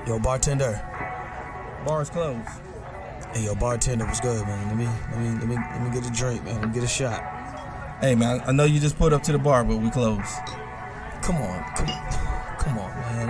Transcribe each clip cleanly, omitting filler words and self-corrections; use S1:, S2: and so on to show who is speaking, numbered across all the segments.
S1: Yo, bartender.
S2: Bar's closed.
S1: Hey, yo, bartender, what's good, man? Let me get a drink, man. Let me get a shot.
S2: Hey, man, I know you just pulled up to the bar, but we closed.
S1: Come on, man.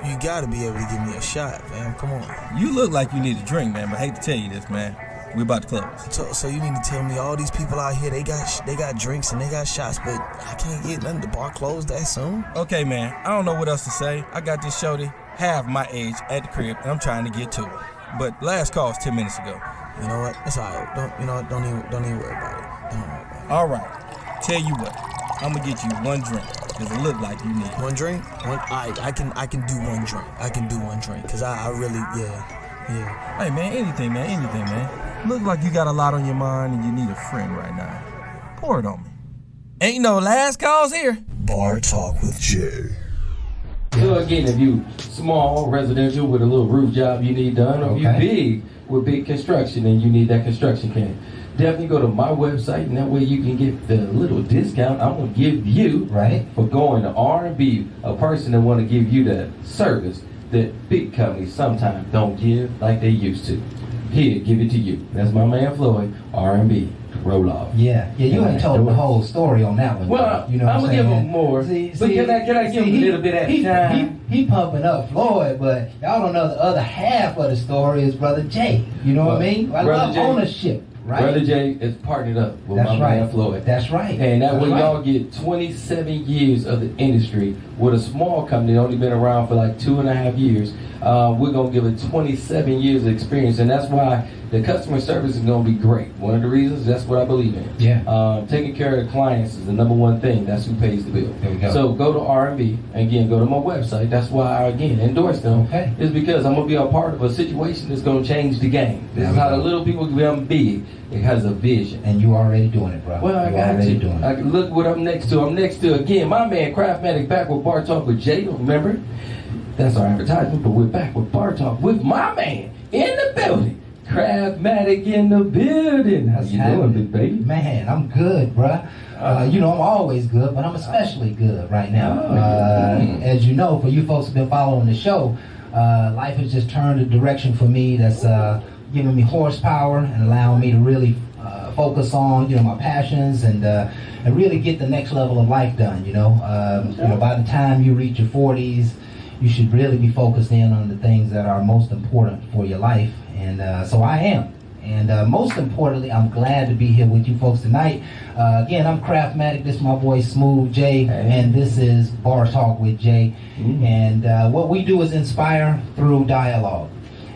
S1: You gotta be able to give me a shot, man. Come on.
S2: You look like you need a drink, man, but I hate to tell you this, man. We about to close.
S1: So you mean to tell me all these people out here, they got drinks and they got shots, but I can't get nothing. The bar closed that soon?
S2: Okay, man, I don't know what else to say. I got this shorty half my age at the crib, and I'm trying to get to it. But last call was 10 minutes ago.
S1: You know what? It's all right. Don't even worry about it. Don't worry about it.
S2: All right. Tell you what, I'm gonna get you one drink, because it look like you need
S1: one drink. I can do one drink. I can do one drink, because I really, yeah.
S2: Hey, man, anything, man. Look like you got a lot on your mind and you need a friend right now. Pour it on me. Ain't no last calls here.
S1: Bar Talk with Jay.
S3: So again, if you small, residential with a little roof job you need done, or if you big with big construction and you need that construction can, definitely go to my website, and that way you can get the little discount I'm gonna give you for going to R&B, a person that want to give you the service that big companies sometimes don't give like they used to. Here, give it to you. That's my man Floyd, R&B. Roll off.
S4: Yeah, you ain't told the whole story on that one.
S3: Well,
S4: you know what
S3: I'm gonna give him more. But can I give him a little bit at a time?
S4: He pumping up Floyd, but y'all don't know the other half of the story is Brother Jay. You know what I mean? I love ownership. Right.
S3: Brother Jay is partnered up with my man Floyd.
S4: That's right.
S3: And that way y'all get 27 years of the industry with a small company that only been around for like 2.5 years. We're going to give it 27 years of experience, and that's why the customer service is going to be great. One of the reasons, that's what I believe in.
S4: Yeah.
S3: Taking care of the clients is the number one thing. That's who pays the bill.
S4: There we go.
S3: So go to R&B. Again, go to my website. That's why I, again, endorse them.
S4: Okay.
S3: Is because I'm going to be a part of a situation that's going to change the game. This is how the little people become big. It has a vision.
S4: And you already doing it, bro.
S3: Well, I got you. Look what I'm next to. I'm next to, again, my man Craftmatic back with Bar Talk with Jay. Remember? That's our advertisement, but we're back with Bar Talk with my man in the building. Craftmatic in the building. How you doing, big baby?
S4: Man, I'm good, bruh. You know, I'm always good, but I'm especially good right now. As you know, for you folks who've been following the show, life has just turned a direction for me that's giving me horsepower and allowing me to really focus on, you know, my passions and really get the next level of life done. You know, by the time you reach your 40s, you should really be focused in on the things that are most important for your life, and so I am. And most importantly, I'm glad to be here with you folks tonight. Again, I'm Craftmatic. This is my boy Smooth Jay, and this is Bar Talk with Jay. And what we do is inspire through dialogue.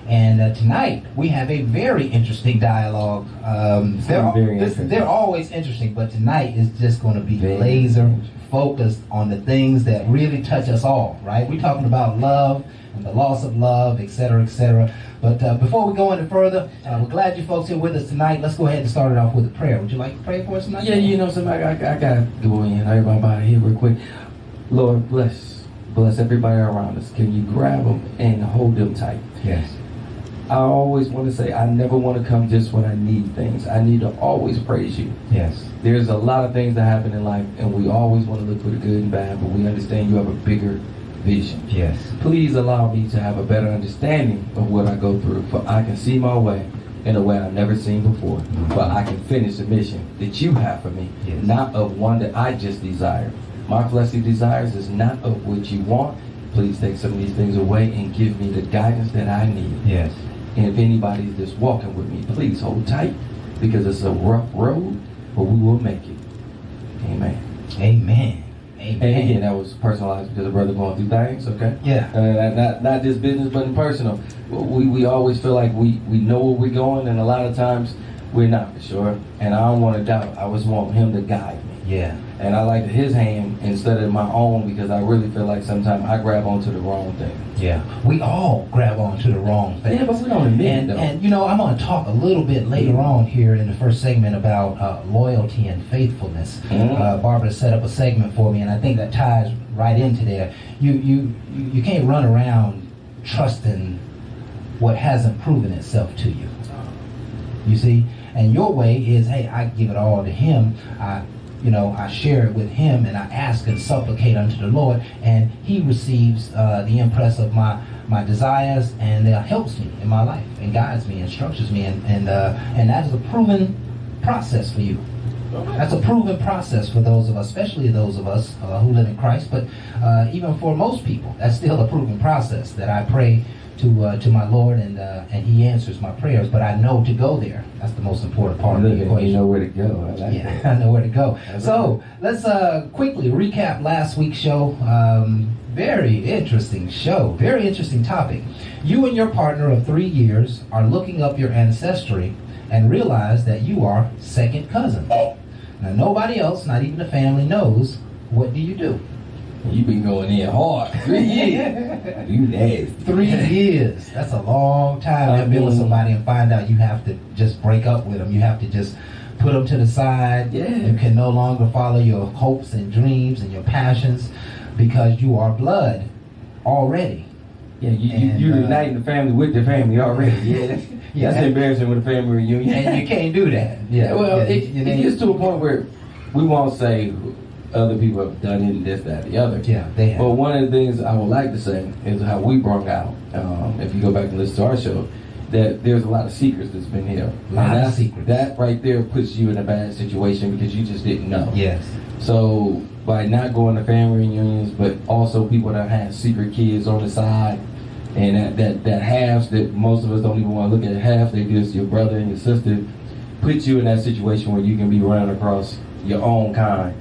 S4: And tonight we have a very interesting dialogue. They're always interesting, but tonight is just going to be laser focused on the things that really touch us all. Right? We're talking about love and the loss of love, etc., etc. But before we go any further, we're glad you folks here with us tonight. Let's go ahead and start it off with a prayer. Would you like to pray for us tonight?
S3: Yeah, you know something. I got to go in. Everybody here real quick. Lord, bless everybody around us. Can you grab them and hold them tight?
S4: Yes.
S3: I always want to say I never want to come just when I need things. I need to always praise you.
S4: Yes.
S3: There's a lot of things that happen in life, and we always want to look for the good and bad, but we understand you have a bigger vision.
S4: Yes.
S3: Please allow me to have a better understanding of what I go through, for I can see my way in a way I've never seen before. But I can finish the mission that you have for me, not of one that I just desire. My fleshly desires is not of what you want. Please take some of these things away and give me the guidance that I need.
S4: Yes.
S3: And if anybody's just walking with me, please hold tight, because it's a rough road, but we will make it. Amen.
S4: Amen.
S3: And again, that was personalized because the brother going through things, okay?
S4: Yeah.
S3: Not just business, but in personal. We always feel like we know where we're going, and a lot of times we're not for sure. And I don't want to doubt. I just want him to guide me.
S4: Yeah.
S3: And I like his hand instead of my own, because I really feel like sometimes I grab onto the wrong thing.
S4: Yeah, we all grab onto the wrong thing.
S3: Yeah, but we don't admit it, though.
S4: And you know, I'm going to talk a little bit later on here in the first segment about loyalty and faithfulness. Barbara set up a segment for me, and I think that ties right into there. You can't run around trusting what hasn't proven itself to you. You see? And your way is, hey, I give it all to him. I share it with him, and I ask and supplicate unto the Lord, and he receives the impress of my desires, and helps me in my life, and guides me, and structures me, and that is a proven process for you. That's a proven process for those of us, especially those of us who live in Christ, but even for most people, that's still a proven process that I pray to my Lord, and he answers my prayers, but I know to go there. That's the most important part of the equation.
S3: You know where to go. I like that.
S4: I know where to go. So let's quickly recap last week's show. Very interesting show. Very interesting topic. You and your partner of 3 years are looking up your ancestry and realize that you are second cousins. Now, nobody else, not even the family, knows. What do you do?
S3: You've been going in hard. 3 years. You nasty.
S4: 3 years. That's a long time to be with somebody and find out you have to just break up with them. You have to just put them to the side.
S3: Yeah.
S4: You can no longer follow your hopes and dreams and your passions because you are blood already.
S3: Yeah, you're uniting the family with the family already. Yeah, that's embarrassing with a family reunion.
S4: And you can't do that. Yeah.
S3: Well, it gets to a point where we won't say other people have done it, this, that, the other.
S4: Yeah, they have.
S3: But one of the things I would like to say is how we brought out, if you go back and listen to our show, that there's a lot of secrets that's been here.
S4: A lot of secrets.
S3: That right there puts you in a bad situation because you just didn't know.
S4: Yes.
S3: So by not going to family reunions, but also people that have secret kids on the side, and that halves that most of us don't even want to look at half, they just your brother and your sister, puts you in that situation where you can be running across your own kind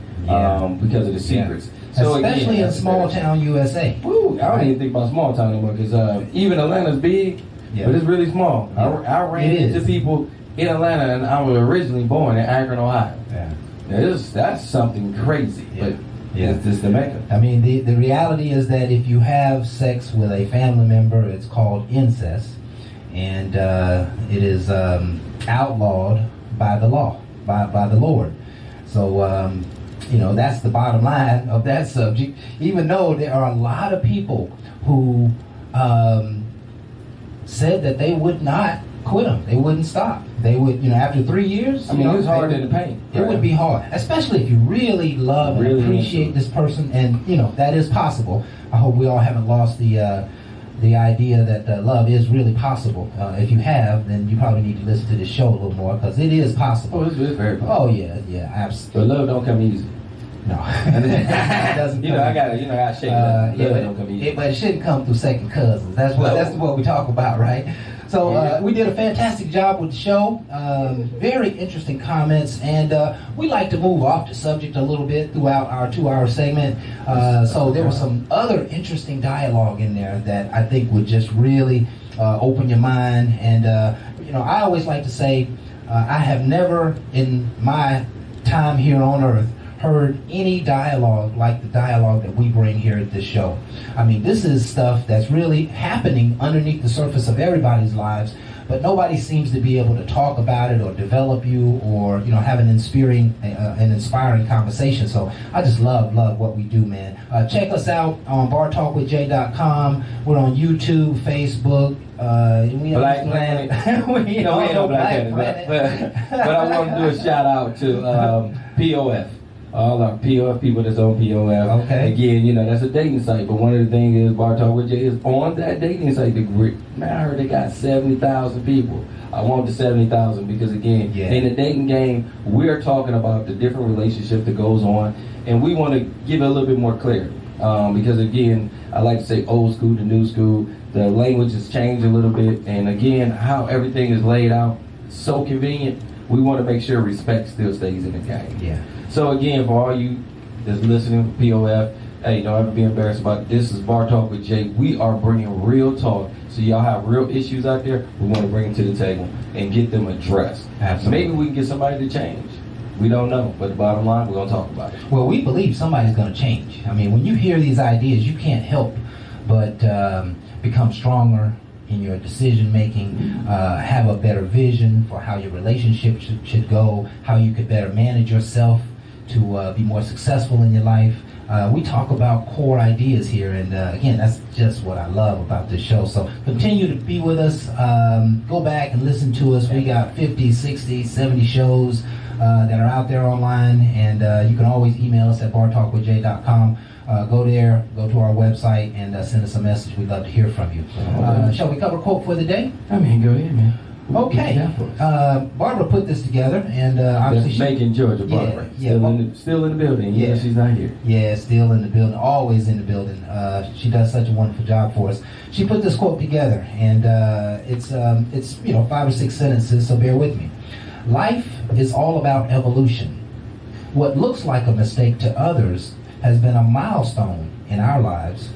S3: because of the secrets.
S4: Yeah. So especially in small town USA.
S3: Woo, I don't even think about small town anymore because even Atlanta's big, but it's really small.
S4: Yeah.
S3: I ran into people in Atlanta, and I was originally born in Akron, Ohio.
S4: Yeah.
S3: That's something crazy, but it's just the Mecca.
S4: I mean, the reality is that if you have sex with a family member, it's called incest, and it is outlawed by the law, by the Lord. So, that's the bottom line of that subject, even though there are a lot of people who said that they would not quit them. They wouldn't stop. They would, after 3 years.
S3: I mean, it's hard in the paint.
S4: It would be hard, especially if you really love and appreciate this person, and that is possible. I hope we all haven't lost the idea that love is really possible. If you have, then you probably need to listen to this show a little more because it is possible.
S3: Oh, it's very possible.
S4: Oh yeah, absolutely.
S3: But love don't come easy.
S4: No, it doesn't.
S3: I gotta shake it up. Love don't come easy.
S4: But it shouldn't come through second cousins. That's what we talk about, right? So we did a fantastic job with the show. Very interesting comments, and we like to move off the subject a little bit throughout our 2-hour segment. So there was some other interesting dialogue in there that I think would just really open your mind. And I always like to say I have never in my time here on earth heard any dialogue like the dialogue that we bring here at this show. I mean, this is stuff that's really happening underneath the surface of everybody's lives, but nobody seems to be able to talk about it or develop you or have an inspiring conversation. So I just love what we do, man. Check us out on bartalkwithjay.com. We're on YouTube, Facebook. We have
S3: Black Planet. We ain't no Black Planet. But I want to do a shout out to POF. All our POF people that's on POF.
S4: Okay.
S3: Again, that's a dating site. But one of the things is Bar Talk with Jay is on that dating site. Man, I heard they got 70,000 people. I want the 70,000 because again, in the dating game, we're talking about the different relationship that goes on, and we want to give it a little bit more clear. Because again, I like to say old school to new school. The language has changed a little bit, and again, how everything is laid out, so convenient. We want to make sure respect still stays in the game.
S4: Yeah.
S3: So again, for all you that's listening to POF, hey, don't ever be embarrassed about it. This is Bar Talk with Jay. We are bringing real talk. So y'all have real issues out there, we want to bring them to the table and get them addressed.
S4: Absolutely.
S3: Maybe we can get somebody to change. We don't know, but the bottom line, we're going to talk about it.
S4: Well, we believe somebody's going to change. I mean, when you hear these ideas, you can't help but become stronger in your decision making, have a better vision for how your relationship should go, how you could better manage yourself to be more successful in your life. We talk about core ideas here, and again, that's just what I love about this show. So continue to be with us. Go back and listen to us. We got 50, 60, 70 shows that are out there online, and you can always email us at bartalkwithj.com. Go there, go to our website, and send us a message. We'd love to hear from you. Shall we cover quote for the day?
S3: I mean, go ahead, man.
S4: Okay. Barbara put this together, and obviously
S3: Macon, Georgia, Barbara. Still in the building. Yeah, she's not here.
S4: Yeah, still in the building, always in the building. She does such a wonderful job for us. She put this quote together, and it's 5 or 6 sentences, so bear with me. Life is all about evolution. What looks like a mistake to others has been a milestone in our lives.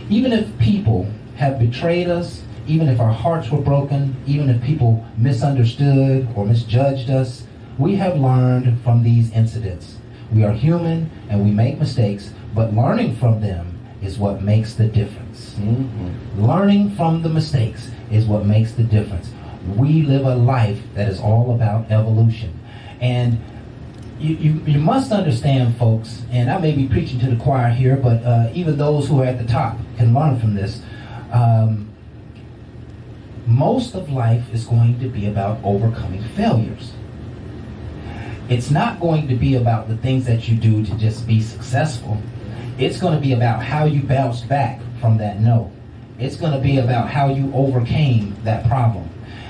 S4: Even if people have betrayed us, even if our hearts were broken, even if people misunderstood or misjudged us, we have learned from these incidents. We are human and we make mistakes, but learning from them is what makes the difference. Mm-hmm. Learning from the mistakes is what makes the difference. We live a life that is all about evolution. And you must understand, folks, and I may be preaching to the choir here, but even those who are at the top can learn from this. Most of life is going to be about overcoming failures. It's not going to be about the things that you do to just be successful. It's going to be about how you bounced back from that no. It's going to be about how you overcame that problem.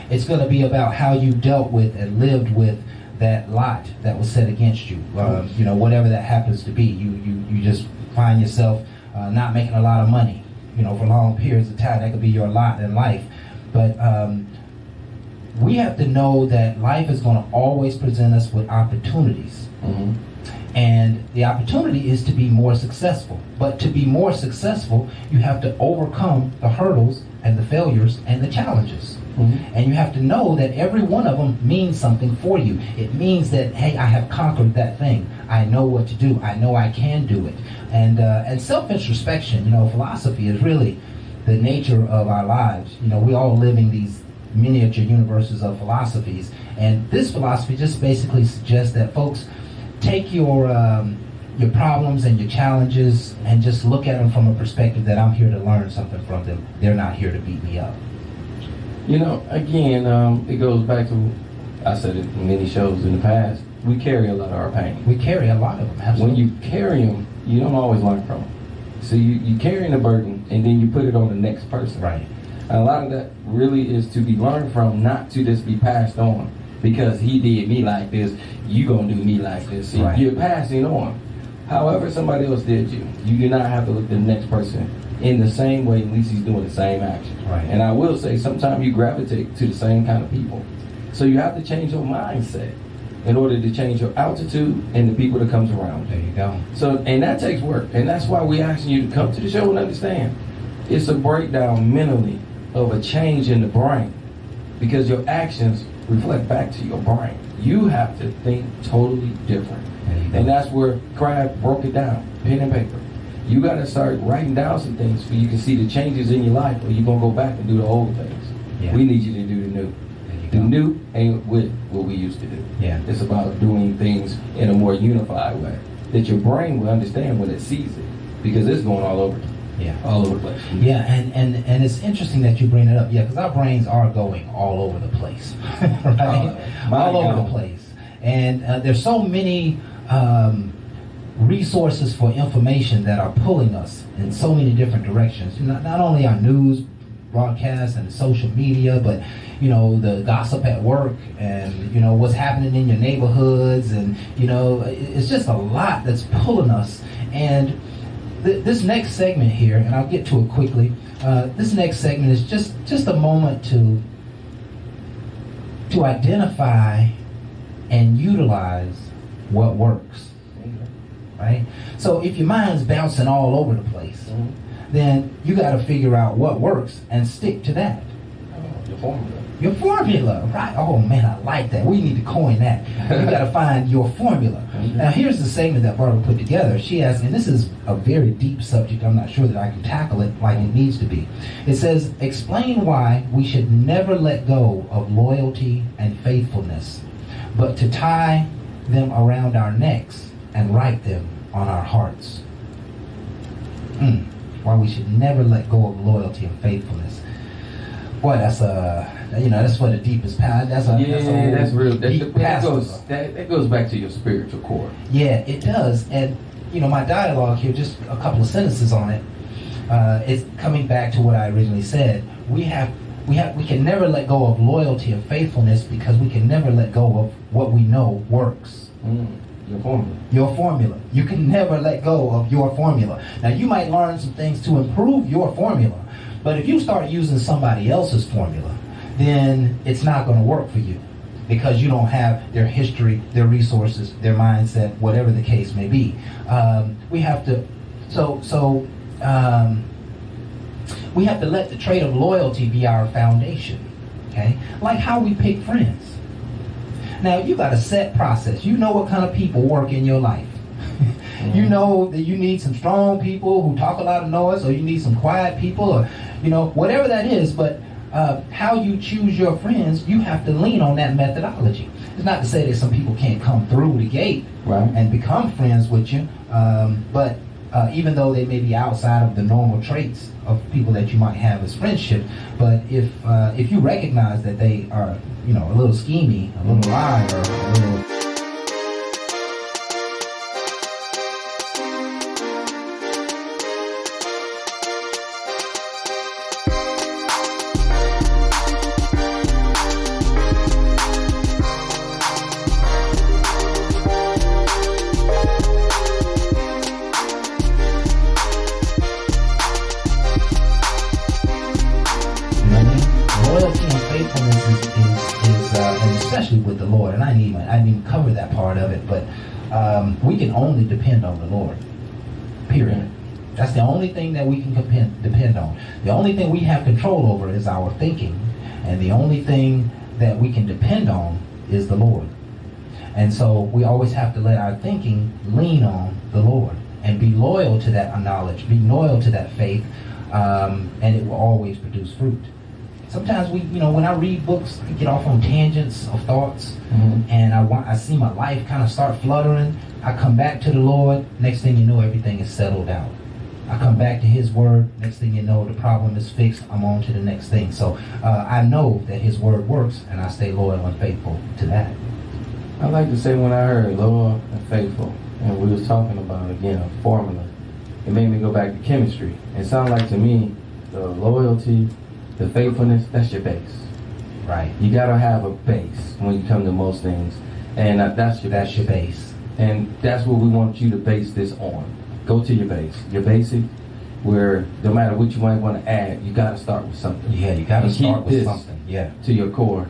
S4: It's going to be about how you dealt with and lived with that lot that was set against you. Whatever that happens to be. You just find yourself not making a lot of money, for long periods of time. That could be your lot in life. But we have to know that life is going to always present us with opportunities. Mm-hmm. And the opportunity is to be more successful. But to be more successful, you have to overcome the hurdles and the failures and the challenges. Mm-hmm. And you have to know that every one of them means something for you. It means that, hey, I have conquered that thing. I know what to do. I know I can do it. And self-introspection, philosophy is really the nature of our lives. We all living these miniature universes of philosophies, and this philosophy just basically suggests that folks take your problems and your challenges and just look at them from a perspective that I'm here to learn something from them. They're not here to beat me up.
S3: Again, it goes back to, I said it in many shows in the past, we carry a lot of our pain.
S4: We carry a lot of them, absolutely.
S3: When you carry them, you don't always learn from them. So you carrying the burden, and then you put it on the next person.
S4: Right.
S3: And a lot of that really is to be learned from, not to just be passed on. Because he did me like this, you gonna do me like this. See, right. You're passing on. However somebody else did you, you do not have to look at the next person in the same way, at least he's doing the same action.
S4: Right.
S3: And I will say, sometimes you gravitate to the same kind of people. So you have to change your mindset in order to change your altitude and the people that comes around.
S4: There you go.
S3: So, and that takes work. And that's why we're asking you to come to the show and understand. It's a breakdown mentally of a change in the brain, because your actions reflect back to your brain. You have to think totally different. And that's where Crab broke it down, pen and paper. You got to start writing down some things so you can see the changes in your life, or you're going to go back and do the old things. Yeah. We need you to do the new. The new ain't with what we used to do.
S4: Yeah.
S3: It's about doing things in a more unified way that your brain will understand when it sees it, because it's going all over.
S4: Yeah.
S3: All over the place.
S4: Yeah, and it's interesting that you bring it up. Yeah, because our brains are going all over the place, right? All over the place. And there's so many resources for information that are pulling us in so many different directions. Not only our news broadcasts and social media, but the gossip at work, and what's happening in your neighborhoods, and it's just a lot that's pulling us. And this next segment here, and I'll get to it quickly. This next segment is just a moment to identify and utilize what works. Right? So if your mind's bouncing all over the place, then you got to figure out what works and stick to that.
S3: Your formula.
S4: Your formula, right? Oh man, I like that. We need to coin that. You got to find your formula. Mm-hmm. Now here's the segment that Barbara put together. She asked, and this is a very deep subject. I'm not sure that I can tackle it like it needs to be. It says, explain why we should never let go of loyalty and faithfulness, but to tie them around our necks and write them on our hearts. Why we should never let go of loyalty and faithfulness. Boy, that's that's for the deepest power. That's a
S3: that's real.
S4: deep
S3: That goes back to your spiritual core.
S4: Yeah, it does. And my dialogue here, just a couple of sentences on it. It's coming back to what I originally said. We can never let go of loyalty and faithfulness because we can never let go of what we know works.
S3: Your formula.
S4: Your formula. You can never let go of your formula. Now, you might learn some things to improve your formula, but if you start using somebody else's formula, then it's not going to work for you because you don't have their history, their resources, their mindset, whatever the case may be. We have to, we have to let the trait of loyalty be our foundation. Okay, like how we pick friends. Now, you got a set process. You know what kind of people work in your life. You know that you need some strong people who talk a lot of noise, or you need some quiet people, or whatever that is. But how you choose your friends, you have to lean on that methodology. It's not to say that some people can't come through the gate and become friends with you, but even though they may be outside of the normal traits of people that you might have as friendship, but if you recognize that they are a little schemy, a little liar, a little... Loyalty and faithfulness is and especially with the Lord, and I didn't even cover that part of it, but we can only depend on the Lord. Period. That's the only thing that we can depend on. The only thing we have control over is our thinking, and the only thing that we can depend on is the Lord. And so we always have to let our thinking lean on the Lord and be loyal to that knowledge, be loyal to that faith, and it will always produce fruit. Sometimes when I read books, I get off on tangents of thoughts, and I see my life kind of start fluttering. I come back to the Lord. Next thing you know, everything is settled out. I come back to His Word. Next thing you know, the problem is fixed. I'm on to the next thing. So I know that His Word works, and I stay loyal and faithful to that.
S3: I like to say when I heard loyal and faithful, and we was talking about, again, a formula, it made me go back to chemistry. It sounded like to me, the loyalty, the faithfulness, that's your base.
S4: Right.
S3: You gotta have a base when you come to most things, and that's your
S4: base.
S3: And that's what we want you to base this on. Go to your base, your basic, where no matter what you might want to add, you gotta start with something.
S4: Yeah, you gotta start with something. Yeah.
S3: To your core,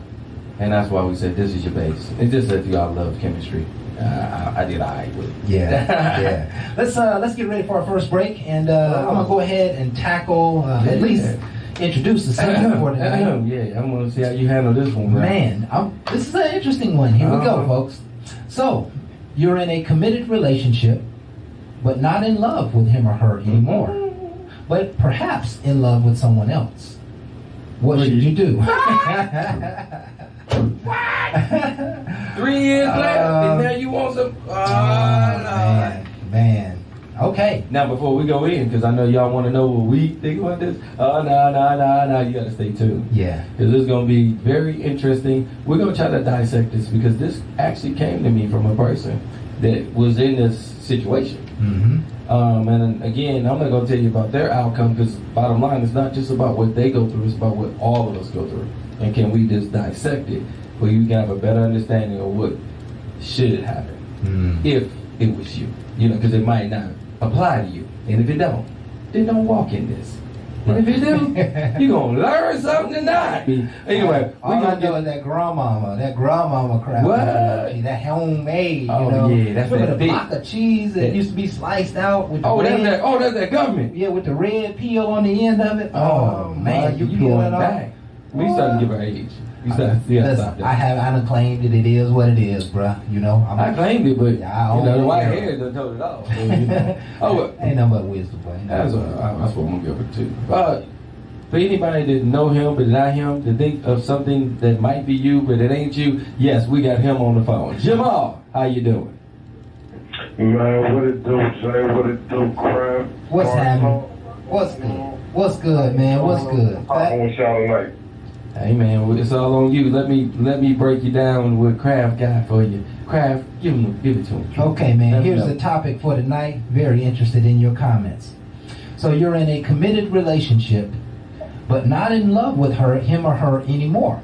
S3: and that's why we said this is your base. It's just that y'all love chemistry. I did alright with it.
S4: Yeah, yeah. Let's get ready for our first break, and I'm gonna go ahead and tackle at least. Introduce the segment for tonight.
S3: Yeah, I'm going to see how you handle this one,
S4: man. This is an interesting one. Here we go, folks. So, you're in a committed relationship, but not in love with him or her anymore, but perhaps in love with someone else. What should you do?
S3: 3 years later, and now you want some...
S4: man. Okay.
S3: Now, before we go in, because I know y'all want to know what we think about this. No, you got to stay tuned.
S4: Yeah.
S3: Because this is going to be very interesting. We're going to try to dissect this because this actually came to me from a person that was in this situation. And again, I'm not going to tell you about their outcome because bottom line, it's not just about what they go through, it's about what all of us go through. And can we just dissect it where you can have a better understanding of what should happen if it was you. Because it might not apply to you. And if it don't, then don't walk in this. And if you do, you're going to learn something tonight. Anyway,
S4: all I know is that grandmama crap.
S3: What?
S4: That homemade,
S3: yeah, that's
S4: remember
S3: that
S4: the block of cheese that used to be sliced out with the red,
S3: that's that government.
S4: Yeah, with the red peel on the end of it. Oh man, you peel it off.
S3: We starting to give our age.
S4: Listen, I done claimed it. It is what it is, bruh.
S3: I claimed it, but the white hair done told it all. So,
S4: ain't nothing but wisdom, boy.
S3: That's what I'm gonna give it to. For anybody that know him but not him, to think of something that might be you but it ain't you, yes, we got him on the phone. Jamal, how you doing?
S5: Man, what it do, Jay? What it do, crap?
S4: What's happening? What's good? What's good, man? What's good?
S5: I want y'all tonight.
S3: Hey man, it's all on you. Let me break you down with Craft got for you. Craft, give it to him.
S4: Okay, man.
S3: Let him
S4: Here's
S3: know.
S4: the topic for tonight. Very interested in your comments. So you're in a committed relationship, but not in love with him or her anymore.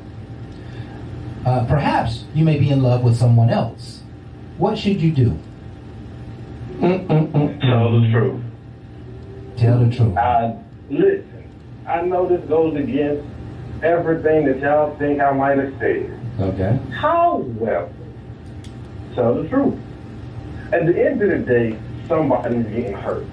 S4: Perhaps you may be in love with someone else. What should you do?
S5: Tell the truth.
S4: Tell the truth.
S5: Listen, I know this goes against everything that y'all think I might have said.
S3: Okay.
S5: However, tell the truth. At the end of the day, somebody's getting hurt.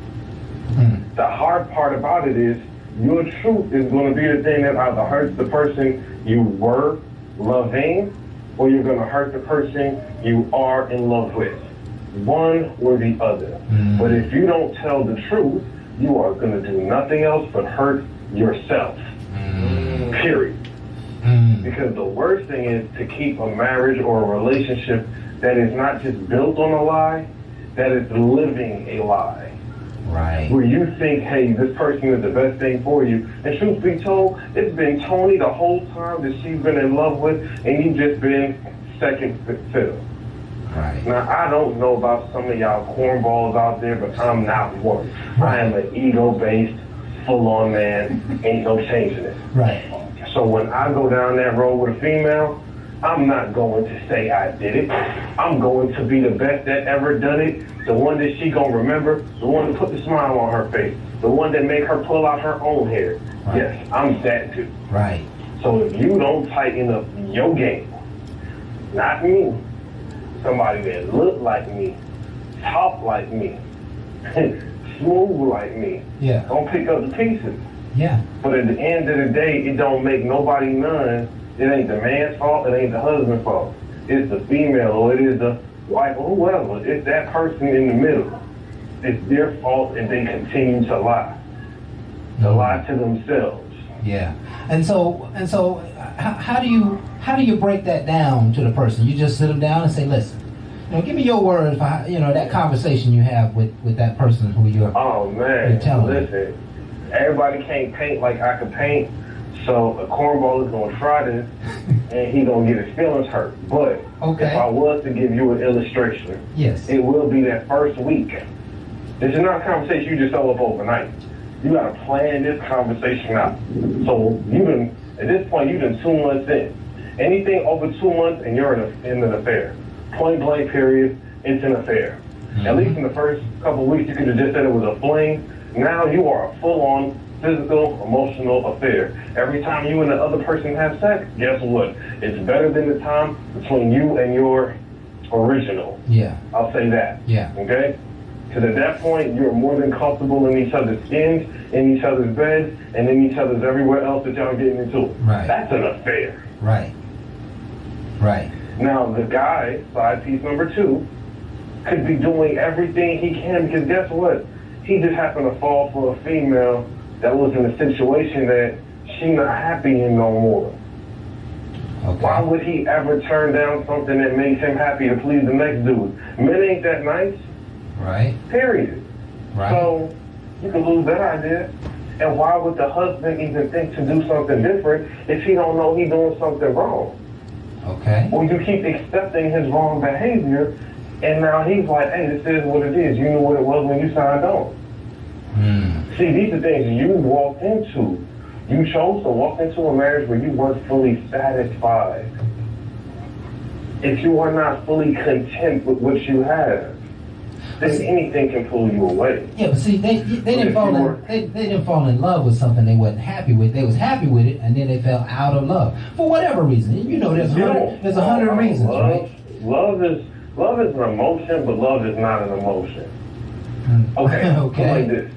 S5: The hard part about it is your truth is going to be the thing that either hurts the person you were loving, or you're going to hurt the person you are in love with. One or the other. But if you don't tell the truth, you are going to do nothing else but hurt yourself. Period. Because the worst thing is to keep a marriage or a relationship that is not just built on a lie, that is living a lie.
S4: Right.
S5: Where you think, hey, this person is the best thing for you. And truth be told, it's been Tony the whole time that she's been in love with, and you've just been second fiddle.
S4: Right.
S5: Now, I don't know about some of y'all cornballs out there, but I'm not one. I am an ego-based, full-on man. Ain't no changing it.
S4: Right.
S5: So when I go down that road with a female, I'm not going to say I did it. I'm going to be the best that ever done it, the one that she gonna remember, the one that put the smile on her face, the one that make her pull out her own hair.
S4: Right.
S5: Yes, I'm that dude.
S4: Right.
S5: So if you don't tighten up your game, not me, somebody that look like me, talk like me, smooth like me,
S4: Yeah.
S5: don't pick up the pieces.
S4: Yeah.
S5: But at the end of the day, it don't make nobody none. It ain't the man's fault, it ain't the husband's fault. It's the female, or it is the wife, or whoever. It's that person in the middle. It's their fault, and they continue to lie. To lie to themselves.
S4: Yeah. And so, how do you break that down to the person? You just sit them down and say, listen, give me your words for that conversation you have with that person who you're.
S5: Oh man,
S4: You're telling me.
S5: listen. Everybody can't paint like I can paint, so a cornball is gonna try this, and he gonna get his feelings hurt. But
S4: Okay.
S5: if I was to give you an illustration,
S4: Yes.
S5: it will be that first week. This is not a conversation you just settle up overnight. You gotta plan this conversation out. So at this point, you've been 2 months in. Anything over 2 months and you're in an affair. Point blank period, it's an affair. At least in the first couple of weeks, you could have just said it was a fling. Now you are a full-on physical, emotional affair. Every time you and the other person have sex, guess what? It's better than the time between you and your original.
S4: Yeah.
S5: I'll say that.
S4: Yeah.
S5: Okay? Because at that point, you're more than comfortable in each other's skins, in each other's beds, and in each other's everywhere else that y'all getting into.
S4: Right.
S5: That's an affair.
S4: Right. Right.
S5: Now, the guy, side piece number 2, could be doing everything he can, because guess what? He just happened to fall for a female that was in a situation that she not happy in no more.
S4: Okay.
S5: Why would he ever turn down something that makes him happy to please the next dude? Men ain't that nice,
S4: Right.
S5: period.
S4: Right.
S5: So you can lose that idea. And why would the husband even think to do something different if he don't know he's doing something wrong?
S4: Okay.
S5: Or you keep accepting his wrong behavior, and now he's like, hey, this is what it is. You knew what it was when you signed on. See, these are things you walked into. You chose to walk into a marriage where you weren't fully satisfied. If you are not fully content with what you have, then anything can pull you away.
S4: Yeah, but see, they didn't
S5: if
S4: fall
S5: you
S4: in
S5: were-
S4: they didn't fall in love with something they wasn't happy with. They was happy with it, and then they fell out of love for whatever reason. There's a hundred reasons, right?
S5: Love is an emotion, but love is not an emotion. Okay.
S4: Okay.
S5: Like this.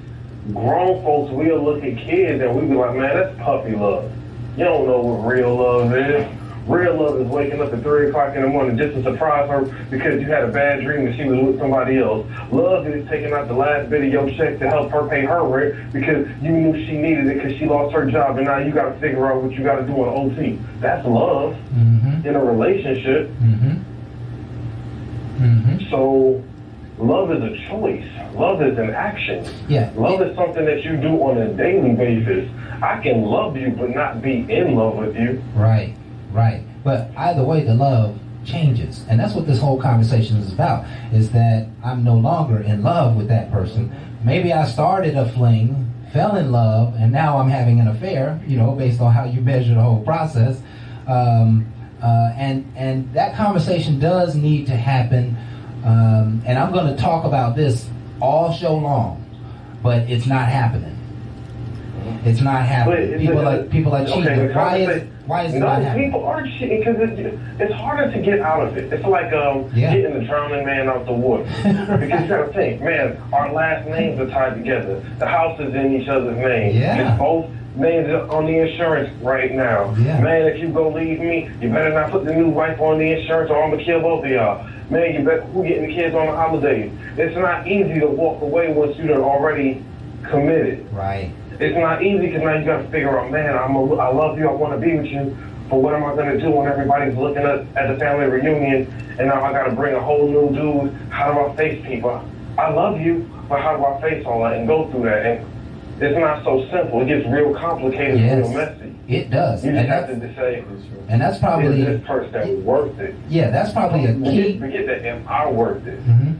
S5: Grown folks, we'll look at kids and we be like, man, that's puppy love. You don't know what real love is. Real love is waking up at 3 o'clock in the morning just to surprise her because you had a bad dream that she was with somebody else. Love is taking out the last bit of your check to help her pay her rent because you knew she needed it because she lost her job and now you got to figure out what you got to do on OT. That's love in a relationship. So love love is a choice. Love is an action.
S4: Yeah.
S5: Love is something that you do on a daily basis. I can love you but not be in love with you.
S4: Right, right. But either way, the love changes. And that's what this whole conversation is about, is that I'm no longer in love with that person. Maybe I started a fling, fell in love, and now I'm having an affair, you know, based on how you measure the whole process. And that conversation does need to happen. And I'm going to talk about this all show long, but it's not happening. It's not happening. People are cheating.
S5: Okay,
S4: Why is it not happening?
S5: People are cheating because it's harder to get out of it. It's like getting the drowning man out the water. Because you gotta think, man, our last names are tied together. The house is in each other's name.
S4: Yeah.
S5: It's both names on the insurance right now.
S4: Yeah.
S5: Man, if you go leave me, you better not put the new wife on the insurance or I'm gonna kill both of y'all. Man, you better who getting the kids on the holidays. It's not easy to walk away once you're already committed.
S4: Right.
S5: It's not easy because now you got to figure out, man, I love you, I want to be with you, but what am I going to do when everybody's looking at the family reunion and now I got to bring a whole new dude? How do I face people? I love you, but how do I face all that and go through that? And it's not so simple. It gets real complicated and real messy.
S4: It does.
S5: You just have to say,
S4: and that's probably,
S5: is this person worth it?
S4: Yeah, that's probably a key.
S5: Forget that, am I worth it?
S4: Mm-hmm.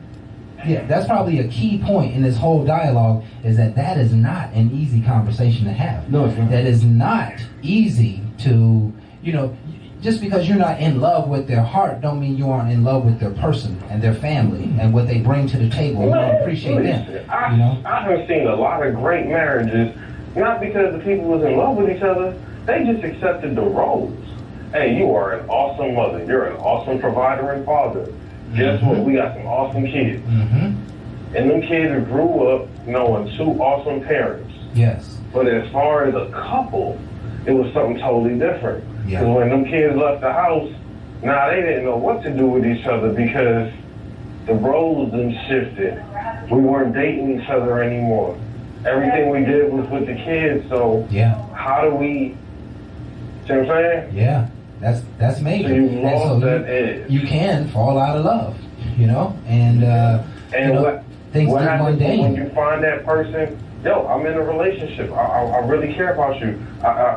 S4: Yeah, that's probably a key point in this whole dialogue, is that is not an easy conversation to have.
S3: No, it's not.
S4: That is not easy to, you know, just because you're not in love with their heart don't mean you aren't in love with their person and their family and what they bring to the table. You don't appreciate them, you know?
S5: I have seen a lot of great marriages, not because the people was in love with each other, they just accepted the roles. Hey, you are an awesome mother. You're an awesome provider and father. Guess what? We got some awesome kids.
S4: Mm-hmm.
S5: And them kids grew up knowing two awesome parents.
S4: Yes.
S5: But as far as a couple, it was something totally different.
S4: Yeah.
S5: Because when them kids left the house, now they didn't know what to do with each other because the roles then shifted. We weren't dating each other anymore. Everything we did was with the kids, so how do we, see what I'm saying?
S4: Yeah. That's major.
S5: So you lost that edge.
S4: You can fall out of love, you know, and you know, things
S5: what
S4: get
S5: happens
S4: mundane.
S5: when you find that person? Yo, I'm in a relationship. I really care about you.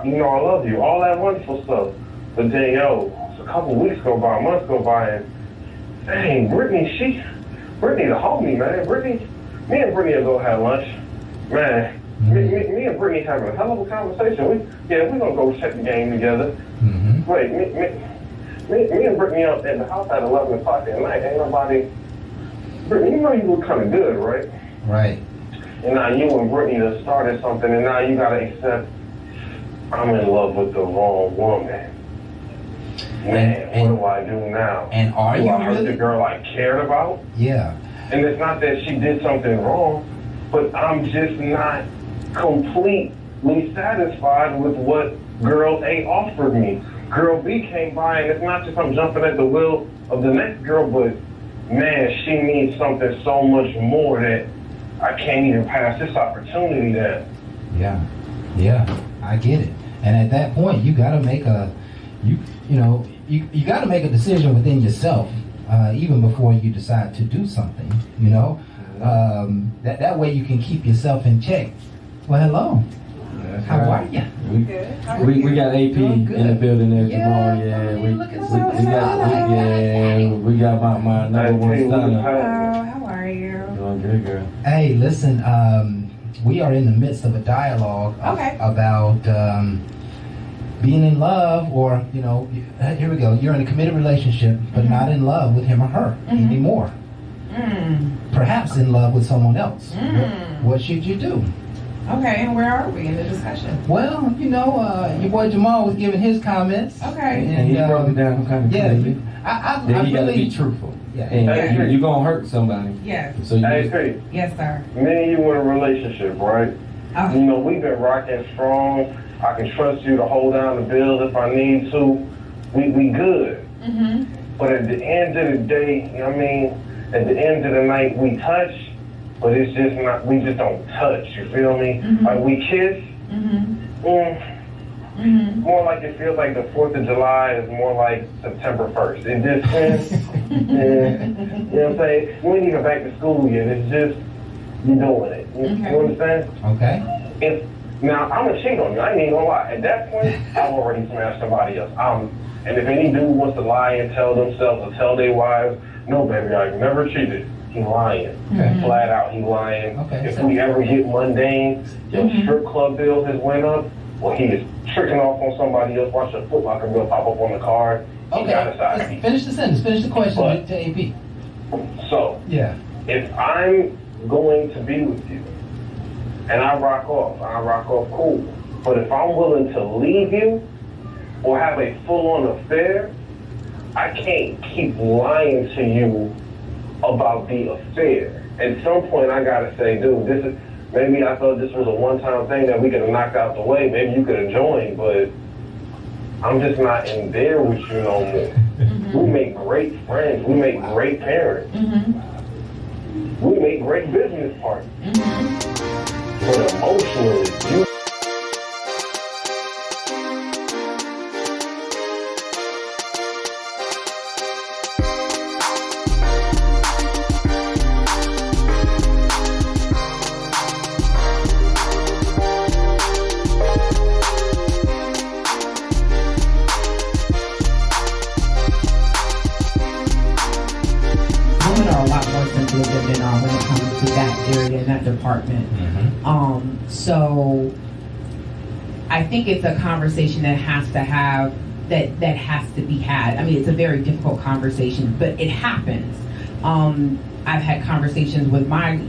S5: You know, I love you. All that wonderful stuff. But then, yo, a couple weeks go by, months go by, and dang, Brittany the homie, man. Me and Brittany will go have lunch, man. Me and Brittany having a hell of a conversation. We're gonna go check the game together.
S4: Mm-hmm.
S5: Wait, me and Brittany up at the house at 11 o'clock at night. Ain't nobody. Brittany, you know you look kind of good, right?
S4: Right.
S5: And now you and Brittany just started something, and now you gotta accept I'm in love with the wrong woman. Man, what do I do now?
S4: And are you
S5: I hurt
S4: really?
S5: the girl I cared about?
S4: Yeah.
S5: And it's not that she did something wrong, but I'm just not completely satisfied with what girl A offered me. Girl B came by, and it's not just I'm jumping at the will of the next girl, but man, she needs something so much more that I can't even pass this opportunity then.
S4: Yeah, I get it. And at that point, you got to make you got to make a decision within yourself, even before you decide to do something. You know, that way you can keep yourself in check. Well, hello. How are you?
S3: We got AP in the building there tomorrow. Yeah, we got my number one stunner.
S6: How are you?
S3: Doing good, girl.
S4: Hey, listen. We are in the midst of a dialogue about being in love, or here we go. You're in a committed relationship, but not in love with him or her anymore. Perhaps in love with someone else. What should you do?
S6: Okay, and where are we in the discussion?
S4: Well, your boy Jamal was giving his comments.
S6: Okay.
S3: And he broke it down kind of crazy.
S4: I
S3: you gotta
S4: really
S3: be truthful.
S4: Yeah.
S3: And you're gonna hurt somebody.
S6: Yes.
S3: So you
S5: Hey,
S6: Yes, sir.
S5: me and you in a relationship, right? We've been rocking strong. I can trust you to hold down the bills if I need to. We good. But at the end of the day, at the end of the night, we touch, but it's just not, we just don't touch, you feel me? Like we kiss, More like it feels like the 4th of July is more like September 1st. It just is. You know what I'm saying? We ain't even back to school yet. It's just, you doing it. You understand?
S4: Okay.
S5: Now, I'm going to cheat on you. I ain't even going to lie. At that point, I've already smashed somebody else. And if any dude wants to lie and tell themselves or tell their wives, no, baby, I've never cheated. He's lying.
S4: Okay.
S5: Flat out, he's lying.
S4: Okay,
S5: If
S4: so-
S5: we ever get mundane, your strip club bill has went up, or he is tricking off on somebody else, watch a Foot Locker bill pop up on the card, he got a side
S4: Okay.
S5: piece.
S4: Finish the sentence. Finish the question
S5: But-
S4: to AP.
S5: So,
S4: Yeah.
S5: if I'm going to be with you, and I rock off cool. But if I'm willing to leave you or have a full-on affair, I can't keep lying to you about the affair. At some point, I gotta say, dude, maybe I thought this was a one-time thing that we could have knocked out the way. Maybe you could have joined, but I'm just not in there with you no more. We make great friends. We make great parents. We make great business partners. But emotionally, you
S6: Women are a lot more sensitive than men are when it comes to that area and that department. So I think it's a conversation that has to be had. I mean, it's a very difficult conversation, but it happens. I've had conversations with my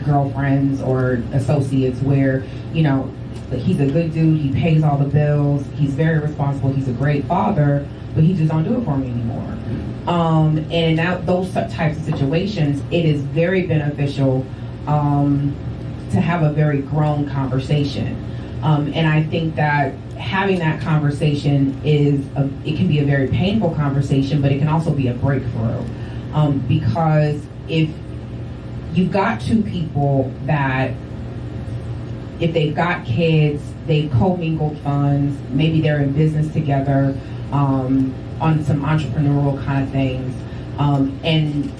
S6: girlfriends or associates where, you know, he's a good dude, he pays all the bills, he's very responsible, he's a great father, but he just don't do it for me anymore. And in those types of situations, it is very beneficial to have a very grown conversation. And I think that having that conversation it can be a very painful conversation, but it can also be a breakthrough. Because if you've got two people that, if they've got kids, they've commingled funds, maybe they're in business together, on some entrepreneurial kind of things, and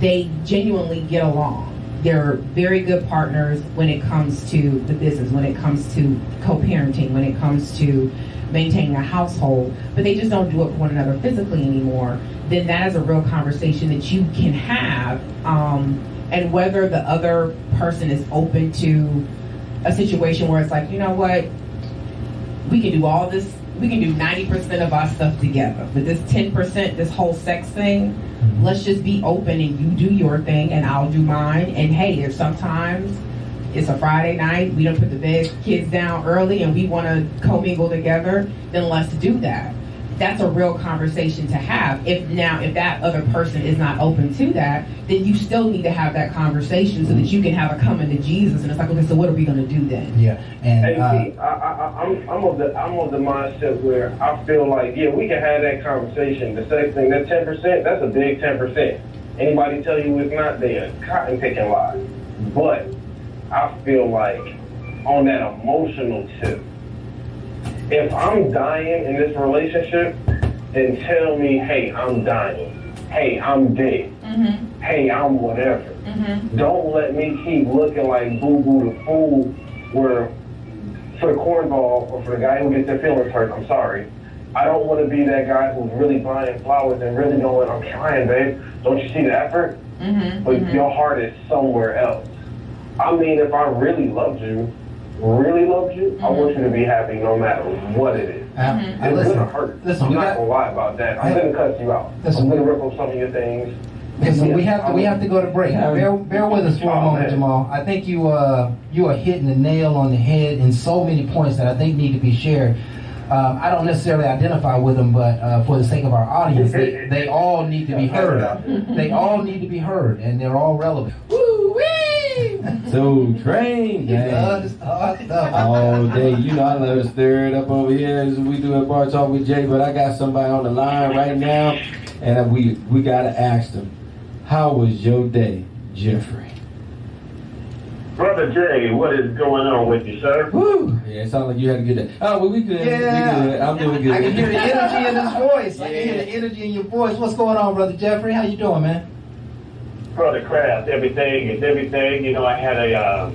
S6: they genuinely get along. They're very good partners when it comes to the business, when it comes to co-parenting, when it comes to maintaining a household, but they just don't do it for one another physically anymore. Then that is a real conversation that you can have, and whether the other person is open to a situation where it's like, you know what, we can do all this, we can do 90% of our stuff together, but this 10%, this whole sex thing, let's just be open and you do your thing and I'll do mine. And hey, if sometimes it's a Friday night, we don't put the kids down early and we want to commingle together, then let's do that. That's a real conversation to have. If that other person is not open to that, then you still need to have that conversation so that you can have a coming to Jesus. And it's like, okay, so what are we going to do then?
S4: Yeah, and
S5: see, I'm of the mindset where I feel like, yeah, we can have that conversation. The sex thing, that 10%, that's a big 10%. Anybody tell you it's not, they are cotton picking lies. But I feel like on that emotional tip, if I'm dying in this relationship, then tell me, hey, I'm dying. Hey, I'm dead. Hey, I'm whatever. Don't let me keep looking like boo-boo the fool where for the cornball or for the guy who gets their feelings hurt, I'm sorry. I don't want to be that guy who's really buying flowers and really going, I'm trying, babe. Don't you see the effort? But your heart is somewhere else. I mean, if I really loved you, I want you to be happy no matter what it is. It's gonna hurt. I'm not gonna lie about that. I'm gonna cuss you out. I'm gonna rip up some of your things.
S4: Listen, we have to go to break. Bear with us for a moment, Jamal. I think you are hitting the nail on the head in so many points that I think need to be shared. I don't necessarily identify with them, but for the sake of our audience, they all need to be heard. They all need to be heard, and they're all relevant.
S3: So train, gang. All day. You know I love to stir it up over here as we do at Bar Talk with Jay, but I got somebody on the line right now, and we gotta ask them, how was your day, Jeffrey?
S5: Brother Jay, what is going on with you, sir?
S3: Woo! Yeah, it sounds like you had a good day. Oh, well, we good.
S4: Yeah.
S3: We good. I'm doing good.
S4: I can hear the energy in his voice. I can hear the energy in your voice. What's going on, Brother Jeffrey? How you doing, man?
S5: Brother Kraft, everything is everything. You know, I had a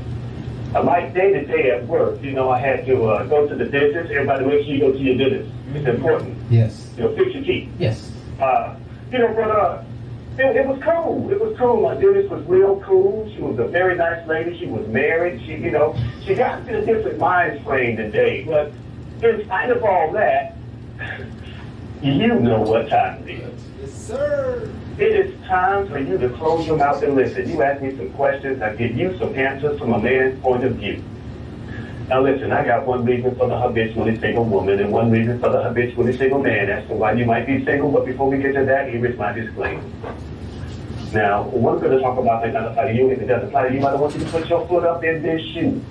S5: light day today at work. You know, I had to go to the dentist. Everybody, make sure you go to your dentist. It's important.
S4: Yes.
S5: You know, fix your teeth.
S4: Yes.
S5: You know, brother, it was cool. It was cool. My dentist was real cool. She was a very nice lady. She was married. She, you know, she got into a different mind frame today. But in spite of all that, you know what time it is.
S4: Yes, sir.
S5: It is time for you to close your mouth and listen. You ask me some questions, I give you some answers from a man's point of view. Now listen, I got one reason for the habitually single woman and one reason for the habitually single man as to why you might be single, but before we get to that, here is my disclaimer. Now, we're going to talk about that not apply to you. If it doesn't apply to you, I don't want you to put your foot up in this shoe.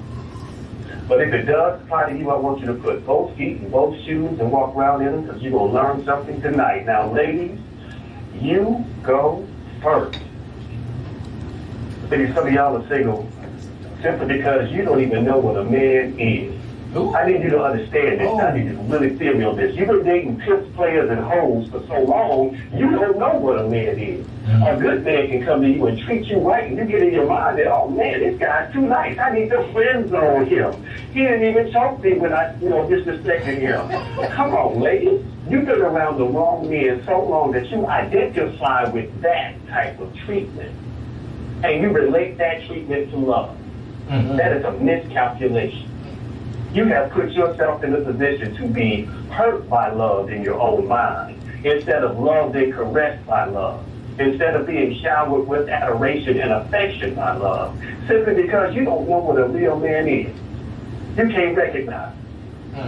S5: But if it does apply to you, I want you to put both feet in both shoes and walk around in them because you're going to learn something tonight. Now, ladies, you go first. Maybe some of y'all are single simply because you don't even know what a man is.
S3: Ooh.
S5: I need you to understand this. I need you to really feel me on this. You've been dating pimps, players, and hoes for so long, you don't know what a man is. A good man can come to you and treat you right, and you get in your mind that, oh man, this guy's too nice. I need to friend zone him. He didn't even talk to me when I, disrespected him. Come on, ladies. You've been around the wrong men so long that you identify with that type of treatment. And you relate that treatment to love. Mm-hmm. That is a miscalculation. You have put yourself in a position to be hurt by love in your own mind instead of loved and caressed by love, instead of being showered with adoration and affection by love, simply because you don't know what a real man is. You can't recognize.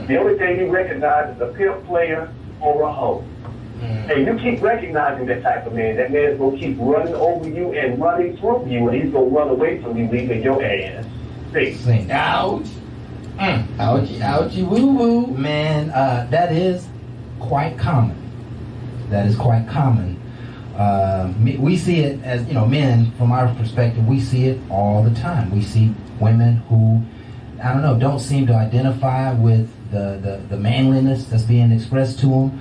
S5: The only thing you recognize is a pimp, player, or a hoe. And you keep recognizing that type of man. That man is going to keep running over you and running through you, and he's going to run away from you, leaving your ass. See?
S3: Ouch. Ouchie, ouchie, woo woo.
S4: Man, that is quite common. That is quite common. We see it as, men, from our perspective, we see it all the time. We see women who, don't seem to identify with the manliness that's being expressed to them.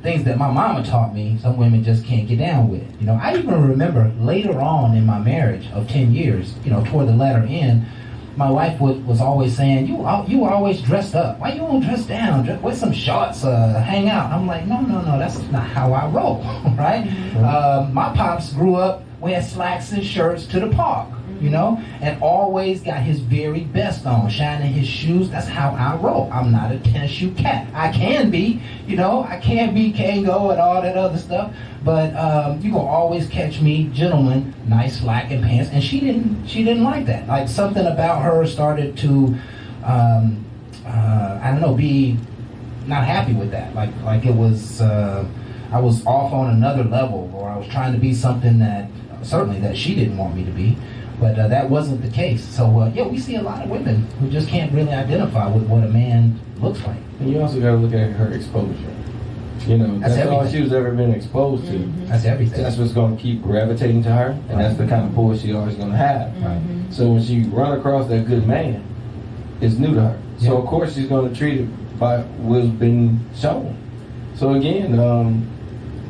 S4: Things that my mama taught me, some women just can't get down with. I even remember later on in my marriage of 10 years, toward the latter end, my wife was always saying, you were always dressed up. Why you don't dress down? Wear some shorts, hang out. I'm like, no, that's not how I roll, right? Mm-hmm. My pops grew up wearing slacks and shirts to the park, and always got his very best on, shining his shoes. That's how I roll. I'm not a tennis shoe cat. I can be, I can be Kango and all that other stuff, but you gonna always catch me, gentleman, nice slacking pants, and she didn't like that. Like something about her started to, be not happy with that. Like it was, I was off on another level, or I was trying to be something that certainly that she didn't want me to be. But that wasn't the case. So, we see a lot of women who just can't really identify with what a man looks like.
S3: And you also got to look at her exposure. That's all she's ever been exposed to.
S4: Mm-hmm. That's everything.
S3: That's what's going to keep gravitating to her, and that's the kind of pull she always going to have.
S4: Mm-hmm.
S3: So when she run across that good man, it's new to her.
S4: Yeah.
S3: So of course she's going to treat it by what's been shown. So again,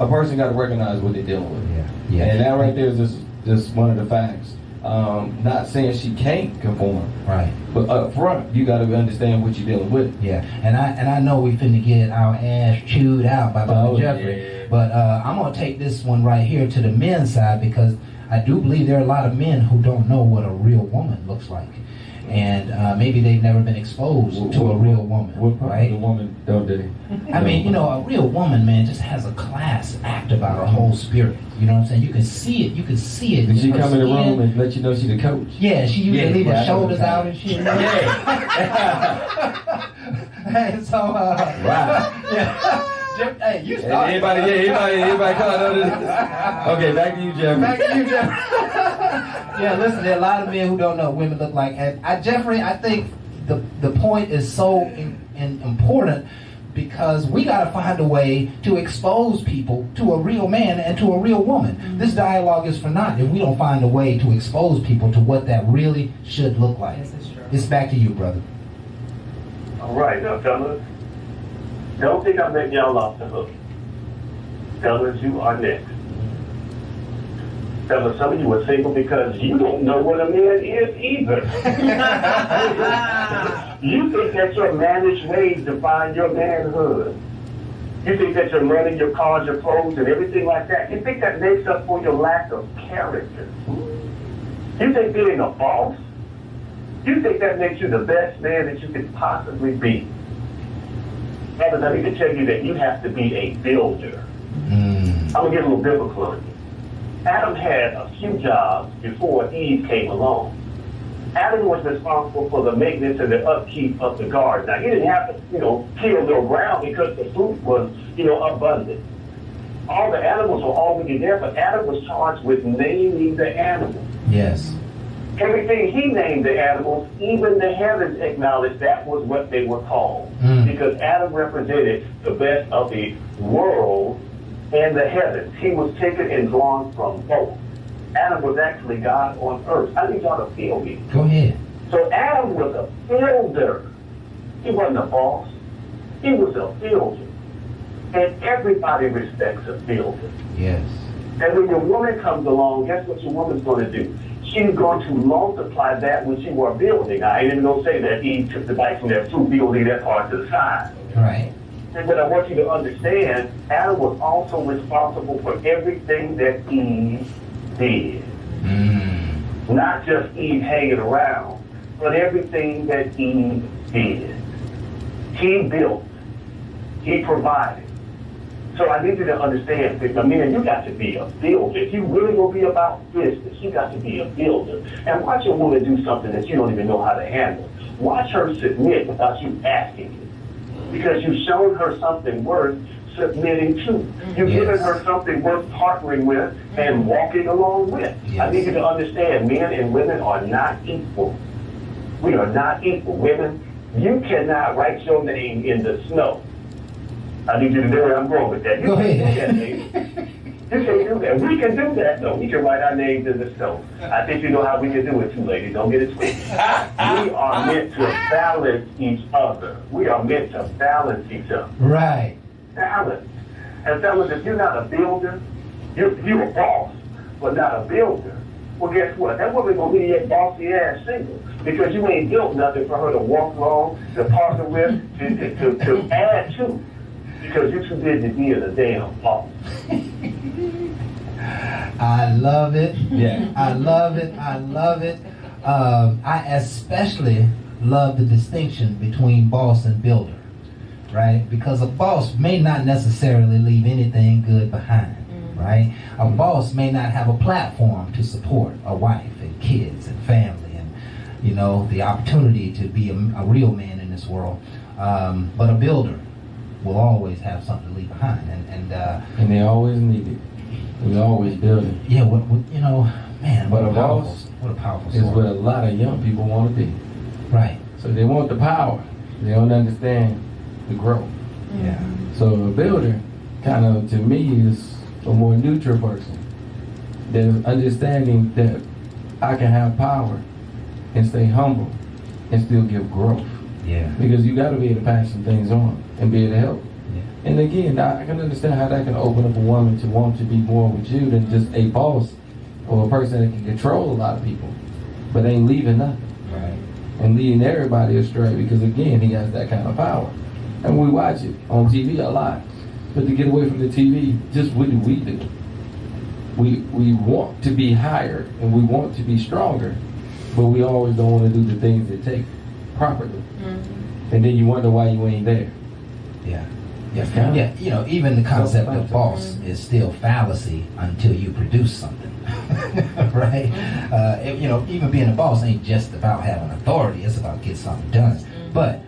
S3: a person got to recognize what they're dealing with.
S4: Yeah.
S3: And that right there is just one of the facts. Not saying she can't conform,
S4: right?
S3: But up front, you got to understand what you're dealing with.
S4: Yeah, and I know we finna get our ass chewed out by Brother Jeffrey,
S3: yeah.
S4: But I'm gonna take this one right here to the men's side because I do believe there are a lot of men who don't know what a real woman looks like, and maybe they've never been exposed to a real woman, right?
S3: The woman don't do.
S4: I mean, a real woman, man, just has a class act about her whole spirit. You know what I'm saying? You can see it.
S3: Did she come in the room and let you know she's the coach?
S4: Yeah, she usually leave her shoulders out and shit. Hey, so
S3: wow.
S4: Yeah. Hey, you started.
S3: Anybody caught on this? Okay, back to you, Jeffrey.
S4: Yeah, listen, there are a lot of men who don't know what women look like. And Jeffrey, I think the point is so important because we got to find a way to expose people to a real man and to a real woman. This dialogue is for naught if we don't find a way to expose people to what that really should look like.
S6: This is true.
S4: It's back to you, brother.
S5: All right, now, fellas, don't think I'm letting y'all off the hook. Fellas, you are next. Fellas, some of you are single because you don't know what a man is either. You think that your managed ways define your manhood. You think that your money, your cars, your clothes, and everything like that, you think that makes up for your lack of character. You think being a boss, you think that makes you the best man that you could possibly be. Fellas, I need to tell you that you have to be a builder. I'm going to get a little biblical on you. Adam had a few jobs before Eve came along. Adam was responsible for the maintenance and the upkeep of the garden. Now, he didn't have to, till the ground because the fruit was, abundant. All the animals were already there, but Adam was charged with naming the animals.
S4: Yes.
S5: Everything he named the animals, even the heavens acknowledged that was what they were called. Because Adam represented the best of the world and the heavens. He was taken and drawn from both. Adam was actually God on earth. I need y'all to feel me.
S4: Go ahead.
S5: So Adam was a builder. He wasn't a boss. He was a builder. And everybody respects a builder.
S4: Yes.
S5: And when your woman comes along, guess what your woman's going to do? She's going to multiply that which you are building. I ain't even going to say that Eve took the bite from that fruit, building that part to the side.
S4: Right.
S5: But I want you to understand, Adam was also responsible for everything that Eve did. Not just Eve hanging around, but everything that Eve did. He built. He provided. So I need you to understand, man, you got to be a builder. If you really going to be about business, you got to be a builder. And watch a woman do something that you don't even know how to handle. Watch her submit without you asking it. Because you've shown her something worth submitting to. You've given her something worth partnering with and walking along with.
S4: Yes.
S5: I need you to understand, men and women are not equal. We are not equal. Women, you cannot write your name in the snow. I need you to know where I'm going with that. You
S4: Go
S5: can't
S4: ahead.
S5: do that, lady. You can't do that. We can do that, though. We can write our names in the snow. I think you know how we can do it, too, ladies. Don't get it twisted. We are meant to balance each other. We are meant to balance each other.
S4: Right.
S5: Balance. And fellas, if you're not a builder, you're a boss, but not a builder. Well, guess what? That woman gonna leave your bossy ass single because you ain't built nothing for her to walk along, to partner with, to add to. Because you're too busy being a damn boss.
S4: I love it.
S2: Yeah.
S4: I love it. I love it. I especially love the distinction between boss and builder, right? Because a boss may not necessarily leave anything good behind, right? A boss may not have a platform to support a wife and kids and family and, the opportunity to be a real man in this world. But a builder will always have something to leave behind. And
S3: they always need it. We always building.
S4: yeah, man,
S3: But
S4: what
S3: a
S4: a powerful,
S3: boss
S4: what a powerful
S3: Is what a
S4: story.
S3: lot of young people want to be.
S4: Right.
S3: So they want the power. They don't understand the growth.
S4: Yeah.
S3: So a builder, kind of to me, is a more neutral person. There's understanding that I can have power and stay humble and still give growth.
S4: Yeah.
S3: Because you got to be able to pass some things on and be able to help.
S4: Yeah.
S3: And again, I can understand how that can open up a woman to want to be more with you than just a boss or a person that can control a lot of people, but ain't leaving nothing.
S4: Right.
S3: And leading everybody astray because, again, he has that kind of power. And we watch it on TV a lot. But to get away from the TV, just what do? We want to be higher and we want to be stronger, but we always don't want to do the things that take properly. And then you wonder why you ain't there.
S4: Yeah.
S3: That's kind of-
S4: Yeah. Even the concept of boss is still fallacy until you produce something. Right? Even being a boss ain't just about having authority. It's about getting something done. But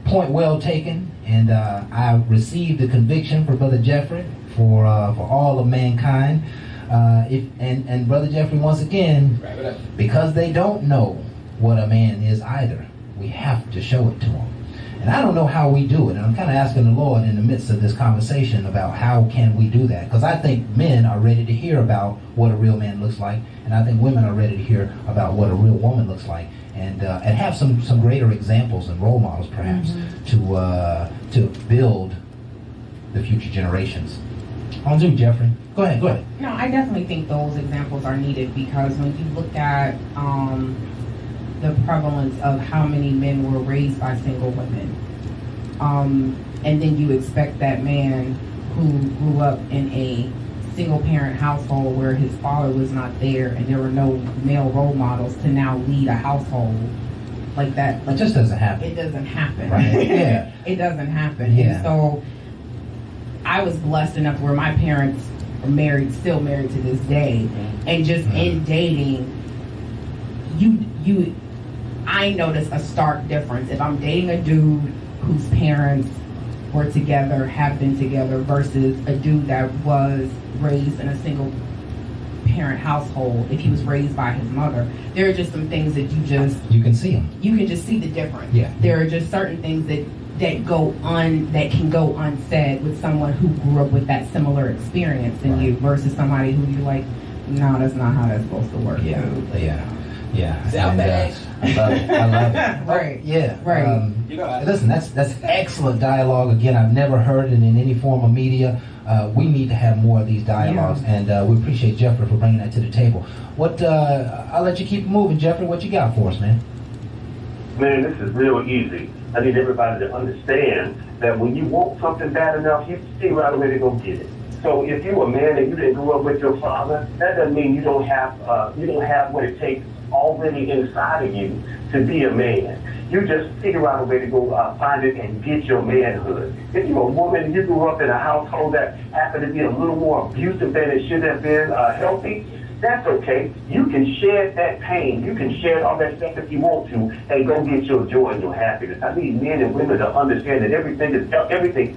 S4: point well taken. And I received the conviction for Brother Jeffrey for all of mankind. And Brother Jeffrey, once again,
S3: Wrap it up.
S4: because they don't know what a man is either, we have to show it to them. And I don't know how we do it. And I'm kind of asking the Lord in the midst of this conversation about how can we do that. Because I think men are ready to hear about what a real man looks like. And I think women are ready to hear about what a real woman looks like. And have some greater examples and role models, perhaps, to build the future generations. On to you, Jeffrey. Go ahead.
S6: No, I definitely think those examples are needed because when you look at the prevalence of how many men were raised by single women, and then you expect that man who grew up in a single parent household where his father was not there and there were no male role models to now lead a household like that.
S4: It just doesn't happen.
S6: It doesn't happen.
S4: Right? Yeah.
S6: It doesn't happen.
S4: Yeah.
S6: And so I was blessed enough where my parents are married, still married to this day, and just in dating, I notice a stark difference. If I'm dating a dude whose parents were together, have been together, versus a dude that was raised in a single parent household, if he was raised by his mother, there are just some things that
S4: you can see them.
S6: You can just see the difference.
S4: Yeah.
S6: There are just certain things that can go unsaid with someone who grew up with that similar experience in you versus somebody who you're like, no, that's not how that's supposed to work.
S4: Yeah.
S6: South Bay.
S4: I love it.
S6: Right.
S4: Yeah.
S6: Right.
S4: Listen, that's excellent dialogue. Again, I've never heard it in any form of media. We need to have more of these dialogues, and we appreciate Jeffrey for bringing that to the table. I'll let you keep moving, Jeffrey. What you got for us, man?
S5: Man, this is real easy. I need everybody to understand that when you want something bad enough, you figure out a way to go get it. So if you're a man and you didn't grow up with your father, that doesn't mean you don't have what it takes already inside of you to be a man. You just figure out a way to go find it and get your manhood. If you're a woman and you grew up in a household that happened to be a little more abusive than it should have been healthy, that's okay. You can shed that pain. You can shed all that stuff if you want to and go get your joy and your happiness. I need men and women to understand that everything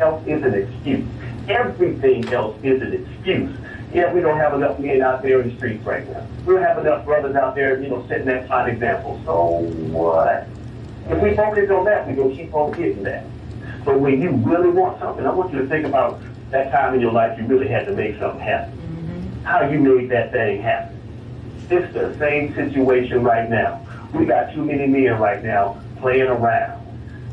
S5: else is an excuse. Everything else is an excuse. Yeah, we don't have enough men out there in the streets right now. We don't have enough brothers out there, setting that fine example. So what? If we focus on that, we're going to keep on getting that. So when you really want something, I want you to think about that time in your life you really had to make something happen. How you made that thing happen. It's the same situation right now. We got too many men right now playing around,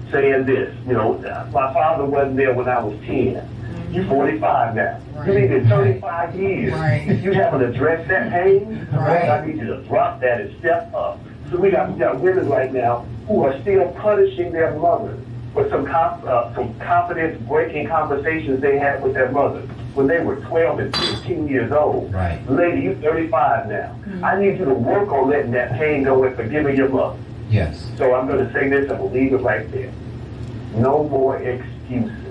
S5: saying this, my father wasn't there when I was 10. You're 45 now.
S6: Right.
S5: You needed 35 years.
S6: Right.
S5: You haven't addressed that pain.
S6: Right.
S5: I need you to drop that and step up. So we got women right now who are still punishing their mothers for some confidence-breaking conversations they had with their mothers when they were 12 and 15 years old.
S4: Right.
S5: Lady, you're 35 now. I need you to work on letting that pain go and forgiving your mother.
S4: Yes.
S5: So I'm going to say this, and we'll leave it right there. No more excuses.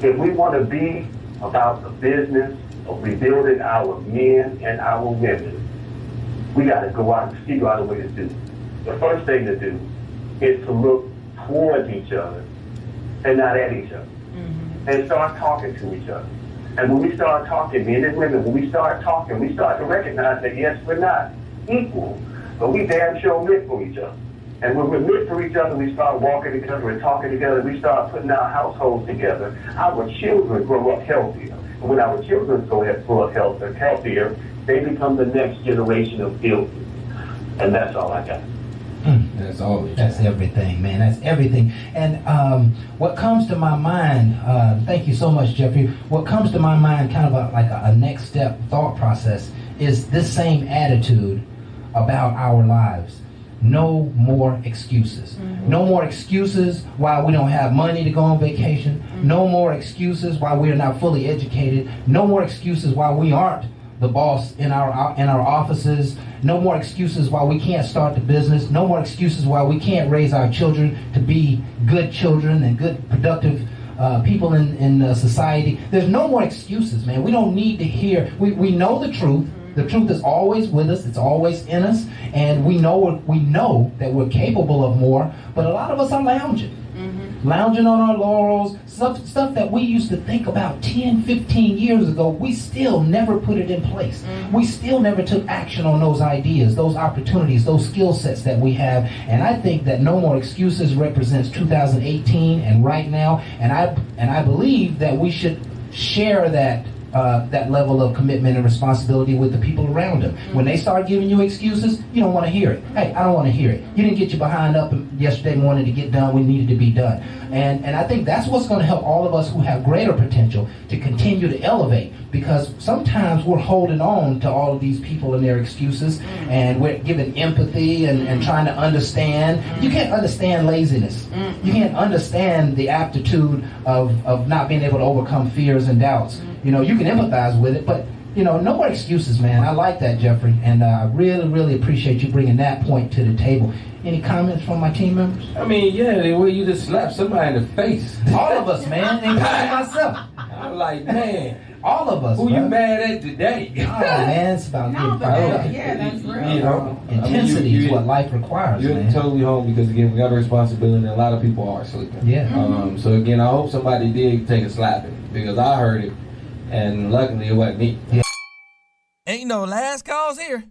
S5: If we want to be about the business of rebuilding our men and our women, we got to go out and figure out a way to do it. The first thing to do is to look towards each other and not at each other. And start talking to each other. And when we start talking, men and women, when we start talking, we start to recognize that, yes, we're not equal, but we damn sure meant for each other. And when we're meant for each other, we start walking together and talking together. We start putting our households together. Our children grow up healthier. And when our children grow up healthier, they become the next generation of healthy. And that's all I got.
S4: That's everything, man. That's everything. And what comes to my mind, thank you so much, Jeffrey. What comes to my mind, kind of like a next step thought process, is this same attitude about our lives. No more excuses. No more excuses why we don't have money to go on vacation. No more excuses why we are not fully educated. No more excuses why we aren't the boss in our offices. No more excuses why we can't start the business. No more excuses why we can't raise our children to be good children and good productive people in society. There's no more excuses, man. We don't need to hear. We know the truth. The truth is always with us. It's always in us, and we know that we're capable of more. But a lot of us are lounging. lounging on our laurels, stuff that we used to think about 10, 15 years ago, we still never put it in place. We still never took action on those ideas, those opportunities, those skill sets that we have. And I think that No More Excuses represents 2018 and right now. And I believe that we should share that level of commitment and responsibility with the people around them. When they start giving you excuses, you don't want to hear it. Hey, I don't want to hear it. You didn't get your behind up yesterday morning to get done what needed to be done. And I think that's what's going to help all of us who have greater potential to continue to elevate, because sometimes we're holding on to all of these people and their excuses, and we're giving empathy and trying to understand. You can't understand laziness. You can't understand the aptitude of not being able to overcome fears and doubts. You know, you can empathize with it, but, you know, no more excuses, man. I like that, Jeffrey, and I really, really appreciate you bringing that point to the table. Any comments from my team members?
S3: I mean, yeah, the way you just slapped somebody in the face.
S4: All of us, man, including myself.
S3: I'm like, man,
S4: all of us.
S3: who
S4: bro.
S3: you mad at today?
S4: Oh, man, it's about
S6: No,
S4: getting
S6: but
S4: fired up.
S6: yeah, that's real.
S3: You know,
S4: Intensity
S3: you-
S4: is what life requires,
S3: You're
S4: man.
S3: totally home because, again, we got a responsibility and a lot of people are sleeping.
S4: Yeah.
S3: So, again, I hope somebody did take a slapping because I heard it, and luckily it wasn't me.
S2: Ain't no last calls here.